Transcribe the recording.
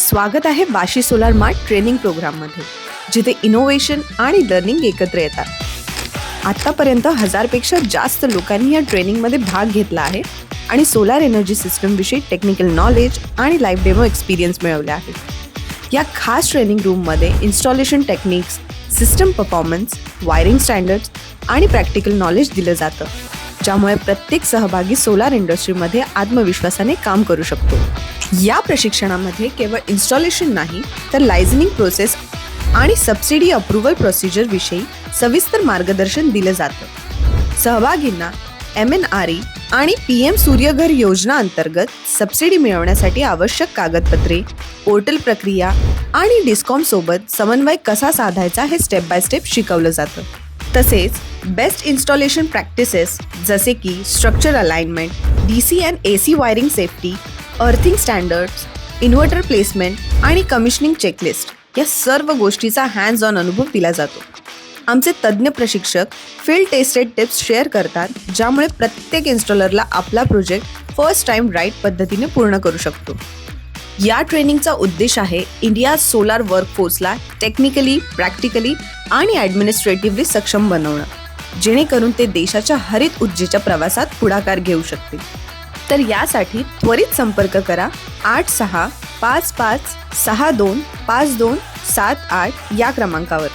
स्वागत आहे बाशी solar mart training प्रोग्राममध्ये, जिथे इनोव्हेशन आणि लर्निंग एकत्र येतात। आतापर्यंत 1000पेक्षा जास्त लोकांनी या ट्रेनिंगमध्ये भाग घेतला आहे आणि सोलार एनर्जी सिस्टम विषयी टेक्निकल नॉलेज आणि लाईव्ह डेमो एक्सपिरियन्स मिळवले आहे। या खास ट्रेनिंग रूममध्ये installation techniques, system performance, wiring standards आणि प्रॅक्टिकल नॉलेज दिलं जातं, ज्यामुळे प्रत्येक सहभागी सोलार इंडस्ट्रीमध्ये आत्मविश्वासाने काम करू शकतो। या प्रशिक्षणामध्ये केवळ इन्स्टॉलेशन नाही, तर लायझनिंग प्रोसेस आणि सबसिडी अप्रूव्हल प्रोसिजर विषयी सविस्तर मार्गदर्शन दिलं जातं। सहभागींना MNRE आणि PM सूर्यघर योजना अंतर्गत सबसिडी मिळवण्यासाठी आवश्यक कागदपत्रे, पोर्टल प्रक्रिया आणि डिस्कॉम सोबत समन्वय कसा साधायचा हे स्टेप बाय स्टेप शिकवलं जातं। तसेच बेस्ट इन्स्टॉलेशन प्रॅक्टिसेस जसे की structure alignment, DC and AC wiring safety, earthing standards, inverter placement आणि कमिशनिंग चेकलिस्ट या सर्व गोष्टीचा हँड्स ऑन अनुभव दिला जातो। आमचे तज्ज्ञ प्रशिक्षक फील्ड टेस्टेड टिप्स शेअर करतात, ज्यामुळे प्रत्येक इन्स्टॉलरला आपला प्रोजेक्ट फर्स्ट टाइम राईट पद्धतीने पूर्ण करू शकतो। या ट्रेनिंगचा उद्देश आहे इंडिया सोलार वर्कफोर्सला टेक्निकली, प्रॅक्टिकली आणि ॲडमिनिस्ट्रेटिव्हली सक्षम बनवणं, जेणेकरून ते देशाच्या हरित ऊर्जेच्या प्रवासात पुढाकार घेऊ शकतील। तर यासाठी त्वरित संपर्क करा 8655625278 या क्रमांकावर।